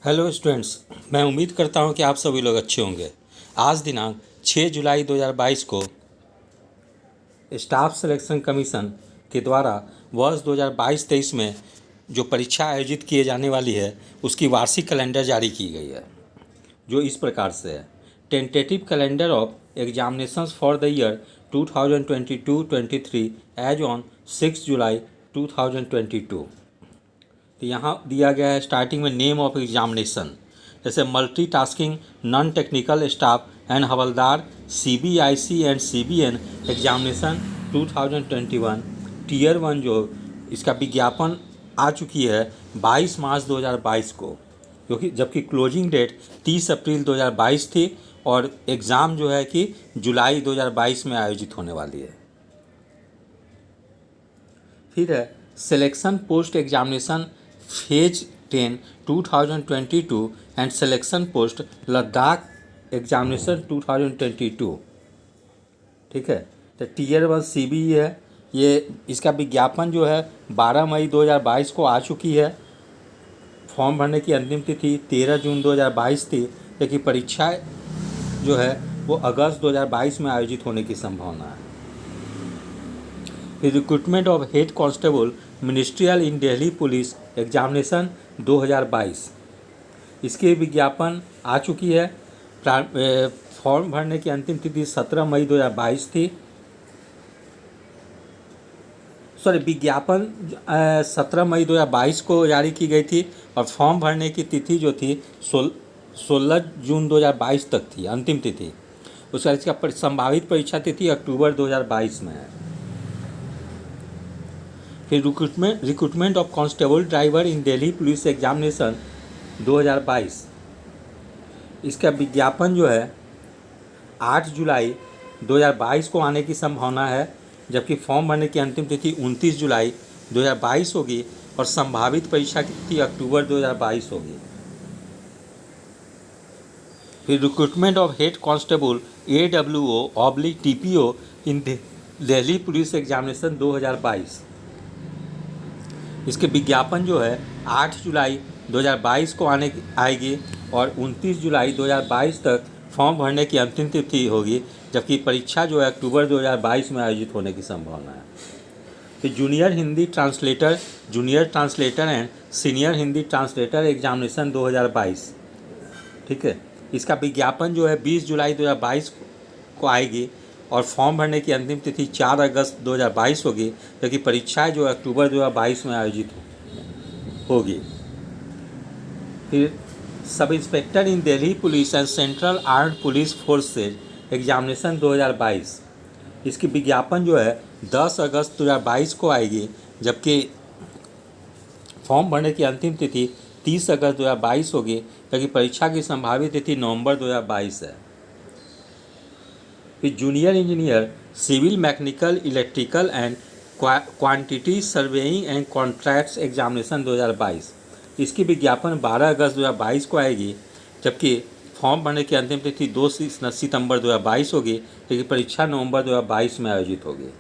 Hello students, मैं उम्मीद करता हूं कि आप सभी लोग अच्छे होंगे। आज दिनांक 6 जुलाई 2022 को स्टाफ सिलेक्शन कमीशन के द्वारा वर्ष 2022-23 में जो परीक्षा आयोजित किए जाने वाली है उसकी वार्षिक कैलेंडर जारी की गई है, जो इस प्रकार से है। Tentative calendar of examinations for the year 2022-23 as on 6 July 2022। तो यहाँ दिया गया है स्टार्टिंग में नेम ऑफ एग्जामिनेशन, जैसे multitasking non technical staff and Havaldar CBIC and CBN examination 2021 tier 1, जो इसका विज्ञापन आ चुकी है 22 मार्च 2022 को, क्योंकि जबकि क्लोजिंग डेट 30 अप्रैल 2022 थी और एग्ज़ाम जो है कि जुलाई 2022 में आयोजित होने वाली है। फिर है selection post examination phase 10 2022 and selection post Ladakh examination 2022। ठीक है, तो टीयर 1 CBE है। ये इसका विज्ञापन जो है 12 मई 2022 को आ चुकी है। फॉर्म भरने की अंतिम तिथि 13 जून 2022 थी, लेकिन परीक्षा जो है वो अगस्त 2022 में आयोजित होने की संभावना है। Recruitment of head constable ministerial in Delhi police examination 2022, इसके विज्ञापन आ चुकी है। फॉर्म भरने की अंतिम तिथि 17 मई 2022 थी। विज्ञापन 17 मई 2022 को जारी की गई थी और फॉर्म भरने की तिथि जो थी 16 जून 2022 तक थी, अंतिम तिथि। उसका इसका संभावित परीक्षा तिथि अक्टूबर 2022 में है। फिर recruitment of constable driver in Delhi police examination 2022, इसका विज्ञापन जो है 8 जुलाई 2022 को आने की संभावना है, जबकि फॉर्म भरने की अंतिम तिथि 29 जुलाई 2022 होगी और संभावित परीक्षा की तिथि अक्टूबर 2022 होगी। फिर recruitment of head constable AWO/TPO in Delhi police examination 2022, इसके विज्ञापन जो है 8 जुलाई 2022 को आएगी और 29 जुलाई 2022 तक फॉर्म भरने की अंतिम तिथि होगी, जबकि परीक्षा जो है अक्टूबर 2022 में आयोजित होने की संभावना है। फिर junior Hindi translator and senior Hindi translator examination 2022, ठीक है, इसका विज्ञापन जो है 20 जुलाई 2022 को आएगी और फॉर्म भरने की अंतिम तिथि 4 अगस्त 2022 होगी, जबकि परीक्षाएं जो अक्टूबर 2022 में आयोजित होगी। फिर sub inspector in Delhi police and central armed police forces examination 2022, इसकी विज्ञापन जो है 10 अगस्त 2022 को आएगी, जबकि फॉर्म भरने की अंतिम तिथि 30 अगस्त 2022 होगी, जबकि परीक्षा की संभावित तिथि नवंबर 2022 है। फिर junior engineer civil mechanical electrical and quantity surveying and contracts examination 2022, इसकी विज्ञापन 12 अगस्त 2022 को आएगी, जबकि फॉर्म भरने की अंतिम तिथि 2 सितंबर 2022 होगी, लेकिन परीक्षा नवंबर 2022 में आयोजित होगी।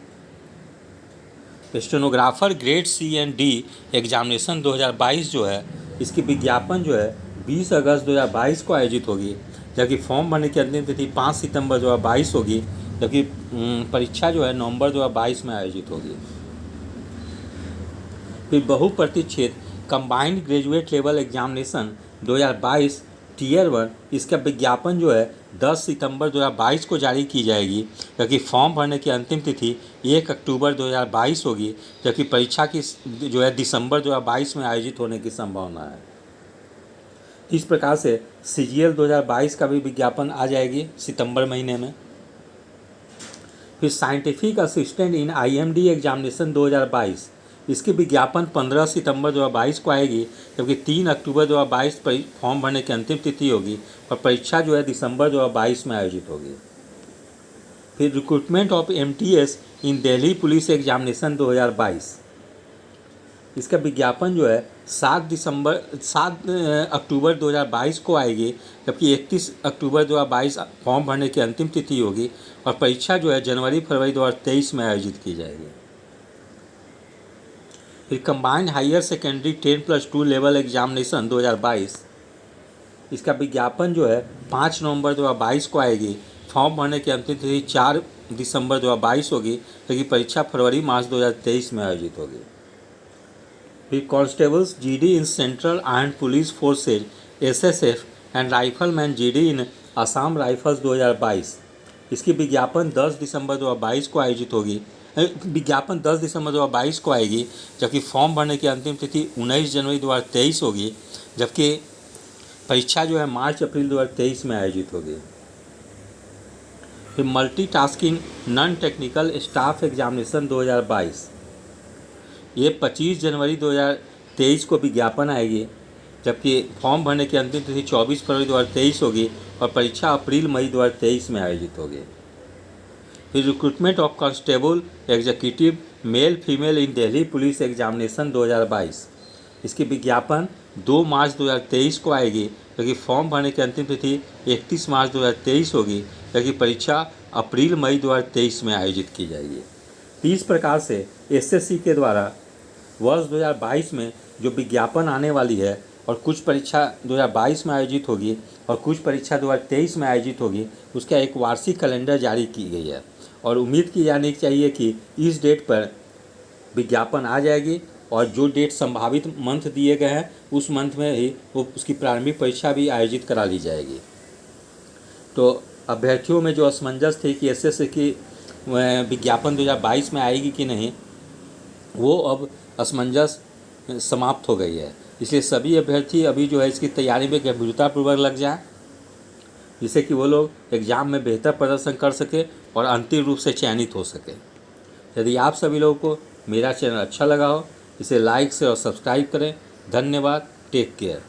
Stenographer grade C and D examination 2022 जो है, इसकी विज्ञापन जो है 20 अगस्त 2022 को आयोजित होगी, जबकि फॉर्म भरने की अंतिम तिथि 5 सितंबर 2022 होगी, जबकि परीक्षा जो है नवंबर 2022 में आयोजित होगी। फिर बहुप्रतीक्षित combined graduate level examination 2022 tier 1, इसका विज्ञापन जो है 10 सितंबर 2022 को जारी की जाएगी, जबकि फॉर्म भरने की अंतिम तिथि 1 अक्टूबर 2022 होगी, जबकि परीक्षा की जो है दिसंबर 2022 में आयोजित होने की संभावना है। इस प्रकार से CGL 2022 का भी विज्ञापन आ जाएगी सितंबर महीने में। फिर scientific assistant in IMD examination 2022, इसकी विज्ञापन 15 सितंबर 2022 को आएगी, जबकि 3 अक्टूबर 2022 फॉर्म भरने की अंतिम तिथि होगी और परीक्षा जो है दिसंबर 2022 में आयोजित होगी। फिर recruitment of MTS in Delhi police examination 2022, इसका विज्ञापन जो है 7 अक्टूबर 2022 को आएगी, जबकि 31 अक्टूबर 2022 फॉर्म भरने की अंतिम तिथि होगी और परीक्षा जो है जनवरी-फरवरी 2023 में आयोजित की जाएगी। फिर combined higher secondary 10+2 level examination 2022, इसका विज्ञापन जो है 5 नवंबर 2022 को आएगी। फॉर्म भरने की अंतिम तिथि 4 दिसंबर 2022 होगी, जबकि परीक्षा फरवरी मार्च 2023 में आयोजित होगी। फिर constables GD in central armed police forces SSF and rifleman GD in Assam rifles 2022, इसकी विज्ञापन 10 दिसंबर 2022 को आयोजित होगी। विज्ञापन 10 दिसंबर 2022 को आएगी, जबकि फॉर्म भरने की अंतिम तिथि 19 जनवरी 2023 होगी, जबकि परीक्षा जो है मार्च अप्रैल 2023 में आयोजित होगी। फिर multitasking non technical staff examination 2022, ये 25 जनवरी 2023 को विज्ञापन आएगी, जबकि फॉर्म भरने की अंतिम तिथि 24 फरवरी 2023 होगी और परीक्षा अप्रैल मई 2023 में आयोजित होगी। फिर recruitment of constable executive male female in Delhi police examination 2022, इसकी विज्ञापन 2 मार्च 2023 को आएगी, जबकि फॉर्म भरने की अंतिम तिथि 31 मार्च 2023 होगी, जबकि परीक्षा अप्रैल मई 2023 में आयोजित की जाएगी। इस प्रकार से एसएससी के द्वारा वर्ष 2022 में जो विज्ञापन आने वाली है और कुछ परीक्षा 2022 में आयोजित होगी और कुछ परीक्षा 2023 में आयोजित होगी, उसका एक वार्षिक कैलेंडर जारी की गई है और उम्मीद की जानी चाहिए कि इस डेट पर विज्ञापन आ जाएगी और जो डेट संभावित मंथ दिए गए हैं उस मंथ में ही वो उसकी प्रारंभिक परीक्षा भी आयोजित करा ली जाएगी। तो अभ्यर्थियों में जो असमंजस थी कि एसएससी की विज्ञापन 2022 में आएगी कि नहीं, वो अब असमंजस समाप्त हो गई है। इसलिए सभी अभ्यर्थी अभी जो है इसकी तैयारी में गंभीरतापूर्वक लग जाएं, जिससे कि वो लोग एग्ज़ाम में बेहतर प्रदर्शन कर सके और अंतिम रूप से चयनित हो सके। यदि आप सभी लोगों को मेरा चैनल अच्छा लगा हो, इसे लाइक से और सब्सक्राइब करें। धन्यवाद। Take care.